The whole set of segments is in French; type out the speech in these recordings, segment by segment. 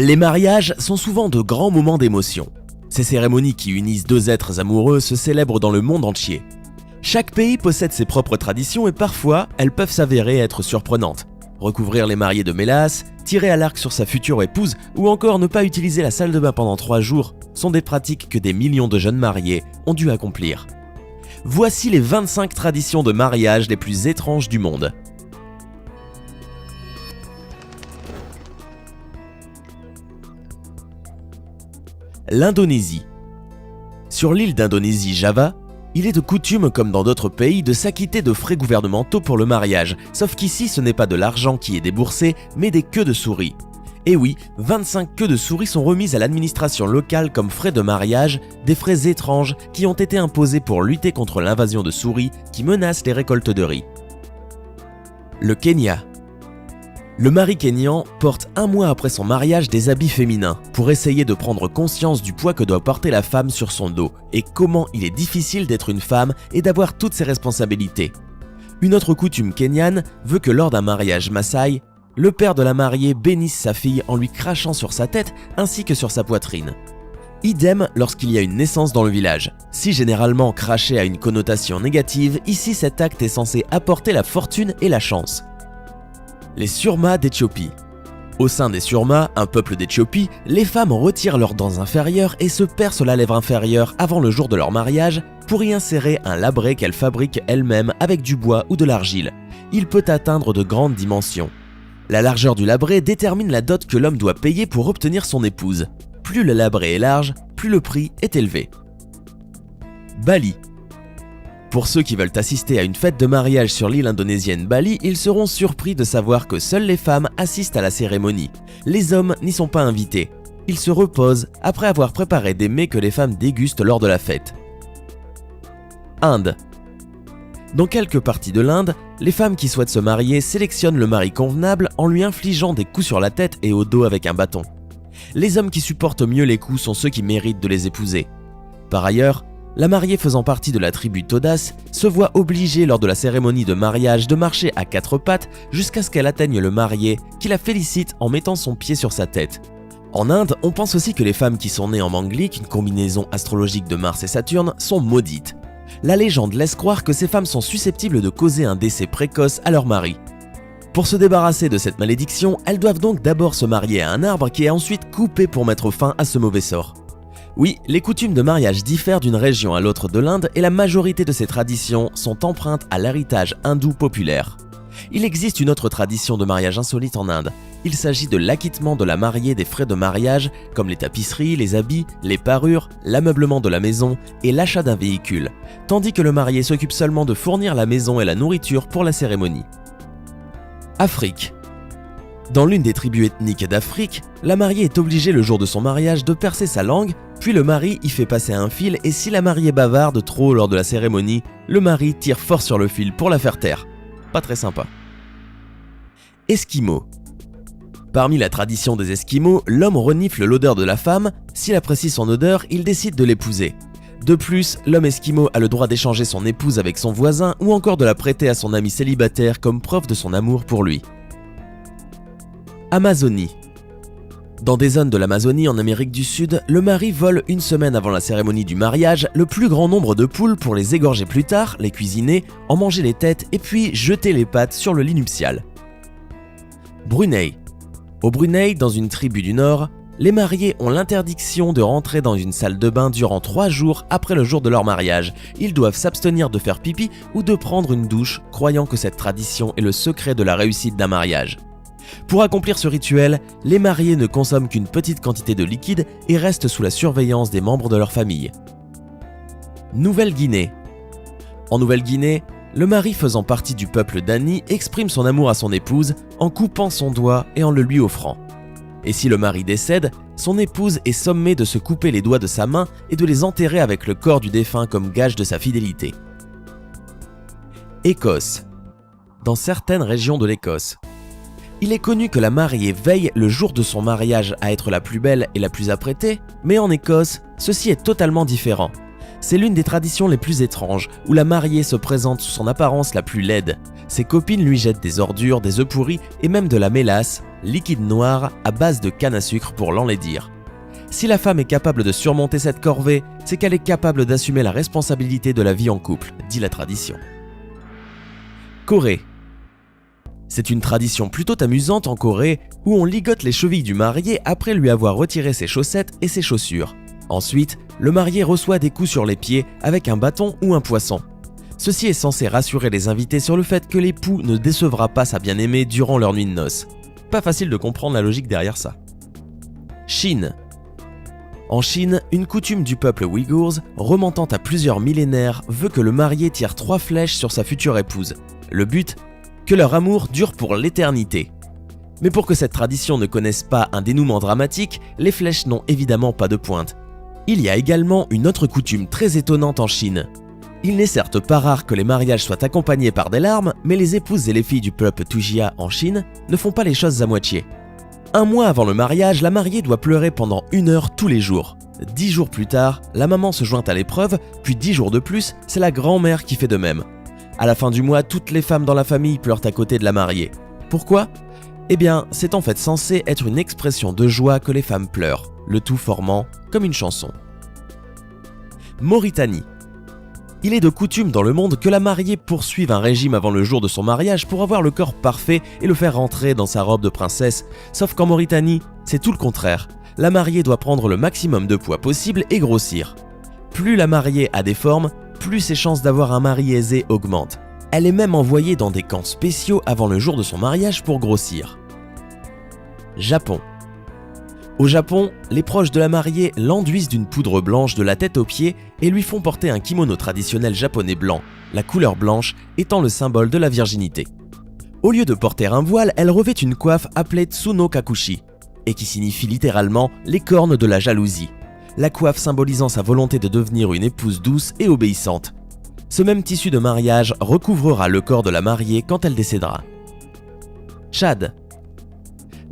Les mariages sont souvent de grands moments d'émotion. Ces cérémonies qui unissent deux êtres amoureux se célèbrent dans le monde entier. Chaque pays possède ses propres traditions et parfois, elles peuvent s'avérer être surprenantes. Recouvrir les mariés de mélasse, tirer à l'arc sur sa future épouse ou encore ne pas utiliser la salle de bain pendant 3 jours sont des pratiques que des millions de jeunes mariés ont dû accomplir. Voici les 25 traditions de mariage les plus étranges du monde. L'Indonésie. Sur l'île d'Indonésie, Java, il est de coutume, comme dans d'autres pays, de s'acquitter de frais gouvernementaux pour le mariage, sauf qu'ici ce n'est pas de l'argent qui est déboursé, mais des queues de souris. Et oui, 25 queues de souris sont remises à l'administration locale comme frais de mariage, des frais étranges qui ont été imposés pour lutter contre l'invasion de souris qui menace les récoltes de riz. Le Kenya. Le mari kényan porte 1 mois après son mariage des habits féminins pour essayer de prendre conscience du poids que doit porter la femme sur son dos et comment il est difficile d'être une femme et d'avoir toutes ses responsabilités. Une autre coutume kenyane veut que lors d'un mariage Maasai, le père de la mariée bénisse sa fille en lui crachant sur sa tête ainsi que sur sa poitrine. Idem lorsqu'il y a une naissance dans le village. Si généralement cracher a une connotation négative, ici cet acte est censé apporter la fortune et la chance. Les Surmas d'Éthiopie. Au sein des Surmas, un peuple d'Éthiopie, les femmes retirent leurs dents inférieures et se percent la lèvre inférieure avant le jour de leur mariage pour y insérer un labret qu'elles fabriquent elles-mêmes avec du bois ou de l'argile. Il peut atteindre de grandes dimensions. La largeur du labret détermine la dot que l'homme doit payer pour obtenir son épouse. Plus le labret est large, plus le prix est élevé. Bali. Pour ceux qui veulent assister à une fête de mariage sur l'île indonésienne Bali, ils seront surpris de savoir que seules les femmes assistent à la cérémonie. Les hommes n'y sont pas invités. Ils se reposent après avoir préparé des mets que les femmes dégustent lors de la fête. Inde. Dans quelques parties de l'Inde, les femmes qui souhaitent se marier sélectionnent le mari convenable en lui infligeant des coups sur la tête et au dos avec un bâton. Les hommes qui supportent mieux les coups sont ceux qui méritent de les épouser. Par ailleurs, la mariée faisant partie de la tribu Todas se voit obligée lors de la cérémonie de mariage de marcher à 4 pattes jusqu'à ce qu'elle atteigne le marié qui la félicite en mettant son pied sur sa tête. En Inde, on pense aussi que les femmes qui sont nées en Manglik, une combinaison astrologique de Mars et Saturne, sont maudites. La légende laisse croire que ces femmes sont susceptibles de causer un décès précoce à leur mari. Pour se débarrasser de cette malédiction, elles doivent donc d'abord se marier à un arbre qui est ensuite coupé pour mettre fin à ce mauvais sort. Oui, les coutumes de mariage diffèrent d'une région à l'autre de l'Inde et la majorité de ces traditions sont empreintes à l'héritage hindou populaire. Il existe une autre tradition de mariage insolite en Inde. Il s'agit de l'acquittement de la mariée des frais de mariage comme les tapisseries, les habits, les parures, l'ameublement de la maison et l'achat d'un véhicule, tandis que le marié s'occupe seulement de fournir la maison et la nourriture pour la cérémonie. Afrique. Dans l'une des tribus ethniques d'Afrique, la mariée est obligée le jour de son mariage de percer sa langue, puis le mari y fait passer un fil et si la mariée bavarde trop lors de la cérémonie, le mari tire fort sur le fil pour la faire taire. Pas très sympa. Esquimaux. Parmi la tradition des Esquimaux, l'homme renifle l'odeur de la femme. S'il apprécie son odeur, il décide de l'épouser. De plus, l'homme esquimau a le droit d'échanger son épouse avec son voisin ou encore de la prêter à son ami célibataire comme preuve de son amour pour lui. Amazonie. Dans des zones de l'Amazonie en Amérique du Sud, le mari vole une semaine avant la cérémonie du mariage le plus grand nombre de poules pour les égorger plus tard, les cuisiner, en manger les têtes et puis jeter les pattes sur le lit nuptial. Brunei. Au Brunei, dans une tribu du Nord, les mariés ont l'interdiction de rentrer dans une salle de bain durant 3 jours après le jour de leur mariage. Ils doivent s'abstenir de faire pipi ou de prendre une douche, croyant que cette tradition est le secret de la réussite d'un mariage. Pour accomplir ce rituel, les mariés ne consomment qu'une petite quantité de liquide et restent sous la surveillance des membres de leur famille. Nouvelle-Guinée. En Nouvelle-Guinée, le mari faisant partie du peuple Dani exprime son amour à son épouse en coupant son doigt et en le lui offrant. Et si le mari décède, son épouse est sommée de se couper les doigts de sa main et de les enterrer avec le corps du défunt comme gage de sa fidélité. Écosse. Dans certaines régions de l'Écosse, il est connu que la mariée veille le jour de son mariage à être la plus belle et la plus apprêtée, mais en Écosse, ceci est totalement différent. C'est l'une des traditions les plus étranges, où la mariée se présente sous son apparence la plus laide. Ses copines lui jettent des ordures, des œufs pourris et même de la mélasse, liquide noir à base de canne à sucre pour l'enlaidir. Si la femme est capable de surmonter cette corvée, c'est qu'elle est capable d'assumer la responsabilité de la vie en couple, dit la tradition. Corée. C'est une tradition plutôt amusante en Corée où on ligote les chevilles du marié après lui avoir retiré ses chaussettes et ses chaussures. Ensuite, le marié reçoit des coups sur les pieds avec un bâton ou un poinçon. Ceci est censé rassurer les invités sur le fait que l'époux ne décevra pas sa bien-aimée durant leur nuit de noces. Pas facile de comprendre la logique derrière ça. Chine. En Chine, une coutume du peuple ouïghour, remontant à plusieurs millénaires, veut que le marié tire 3 flèches sur sa future épouse. Le but ? Que leur amour dure pour l'éternité. Mais pour que cette tradition ne connaisse pas un dénouement dramatique, les flèches n'ont évidemment pas de pointe. Il y a également une autre coutume très étonnante en Chine. Il n'est certes pas rare que les mariages soient accompagnés par des larmes, mais les épouses et les filles du peuple Tujia en Chine ne font pas les choses à moitié. Un mois avant le mariage, la mariée doit pleurer pendant 1 heure tous les jours. 10 jours plus tard, la maman se joint à l'épreuve, puis 10 jours de plus, c'est la grand-mère qui fait de même. À la fin du mois, toutes les femmes dans la famille pleurent à côté de la mariée. Pourquoi ? Eh bien, c'est en fait censé être une expression de joie que les femmes pleurent, le tout formant comme une chanson. Mauritanie. Il est de coutume dans le monde que la mariée poursuive un régime avant le jour de son mariage pour avoir le corps parfait et le faire rentrer dans sa robe de princesse, sauf qu'en Mauritanie, c'est tout le contraire. La mariée doit prendre le maximum de poids possible et grossir. Plus la mariée a des formes, plus ses chances d'avoir un mari aisé augmentent. Elle est même envoyée dans des camps spéciaux avant le jour de son mariage pour grossir. Japon. Au Japon, les proches de la mariée l'enduisent d'une poudre blanche de la tête aux pieds et lui font porter un kimono traditionnel japonais blanc, la couleur blanche étant le symbole de la virginité. Au lieu de porter un voile, elle revêt une coiffe appelée Tsuno Kakushi, et qui signifie littéralement les cornes de la jalousie, la coiffe symbolisant sa volonté de devenir une épouse douce et obéissante. Ce même tissu de mariage recouvrera le corps de la mariée quand elle décédera. Tchad.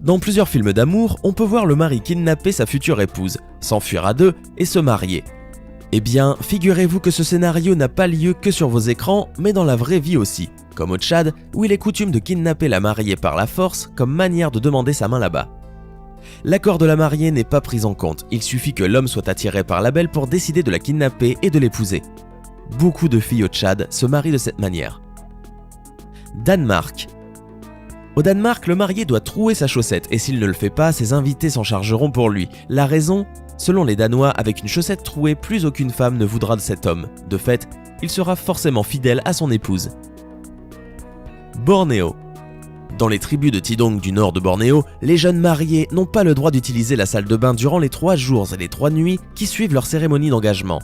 Dans plusieurs films d'amour, on peut voir le mari kidnapper sa future épouse, s'enfuir à deux et se marier. Eh bien, figurez-vous que ce scénario n'a pas lieu que sur vos écrans, mais dans la vraie vie aussi, comme au Tchad, où il est coutume de kidnapper la mariée par la force comme manière de demander sa main là-bas. L'accord de la mariée n'est pas pris en compte, il suffit que l'homme soit attiré par la belle pour décider de la kidnapper et de l'épouser. Beaucoup de filles au Tchad se marient de cette manière. Danemark. Au Danemark, le marié doit trouer sa chaussette et s'il ne le fait pas, ses invités s'en chargeront pour lui. La raison ? Selon les Danois, avec une chaussette trouée, plus aucune femme ne voudra de cet homme. De fait, il sera forcément fidèle à son épouse. Bornéo. Dans les tribus de Tidong du nord de Bornéo, les jeunes mariés n'ont pas le droit d'utiliser la salle de bain durant les 3 jours et les 3 nuits qui suivent leur cérémonie d'engagement.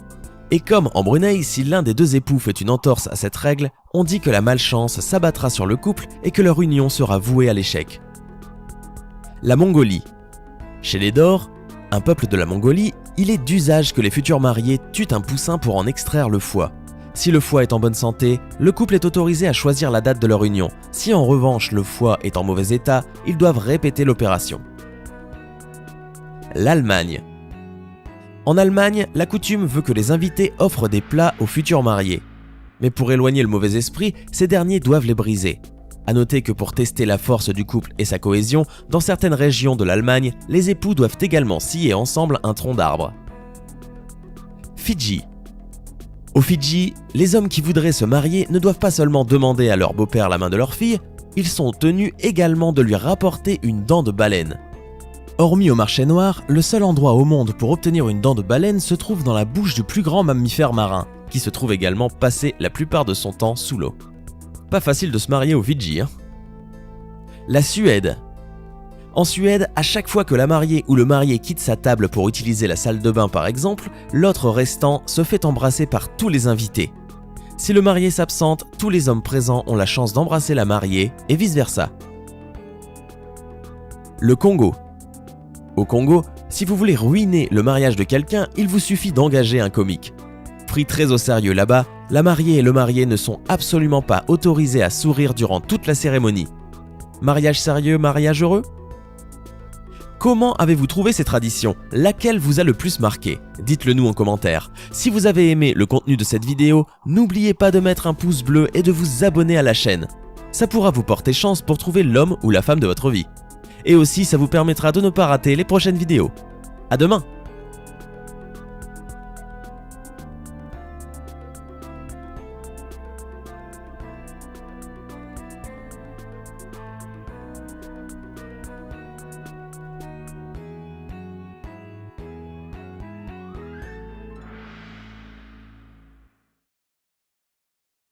Et comme en Brunei, si l'un des 2 époux fait une entorse à cette règle, on dit que la malchance s'abattra sur le couple et que leur union sera vouée à l'échec. La Mongolie. Chez les Dors, un peuple de la Mongolie, il est d'usage que les futurs mariés tuent un poussin pour en extraire le foie. Si le foie est en bonne santé, le couple est autorisé à choisir la date de leur union. Si en revanche le foie est en mauvais état, ils doivent répéter l'opération. L'Allemagne. En Allemagne, la coutume veut que les invités offrent des plats aux futurs mariés. Mais pour éloigner le mauvais esprit, ces derniers doivent les briser. A noter que pour tester la force du couple et sa cohésion, dans certaines régions de l'Allemagne, les époux doivent également scier ensemble un tronc d'arbre. Fidji. Aux Fidji, les hommes qui voudraient se marier ne doivent pas seulement demander à leur beau-père la main de leur fille, ils sont tenus également de lui rapporter une dent de baleine. Hormis au marché noir, le seul endroit au monde pour obtenir une dent de baleine se trouve dans la bouche du plus grand mammifère marin, qui se trouve également passer la plupart de son temps sous l'eau. Pas facile de se marier aux Fidji, hein. La Suède. En Suède, à chaque fois que la mariée ou le marié quitte sa table pour utiliser la salle de bain par exemple, l'autre restant se fait embrasser par tous les invités. Si le marié s'absente, tous les hommes présents ont la chance d'embrasser la mariée et vice-versa. Le Congo. Au Congo, si vous voulez ruiner le mariage de quelqu'un, il vous suffit d'engager un comique. Pris très au sérieux là-bas, la mariée et le marié ne sont absolument pas autorisés à sourire durant toute la cérémonie. Mariage sérieux, mariage heureux ? Comment avez-vous trouvé ces traditions ? Laquelle vous a le plus marqué ? Dites-le nous en commentaire. Si vous avez aimé le contenu de cette vidéo, n'oubliez pas de mettre un pouce bleu et de vous abonner à la chaîne. Ça pourra vous porter chance pour trouver l'homme ou la femme de votre vie. et aussi ça vous permettra de ne pas rater les prochaines vidéos. À demain!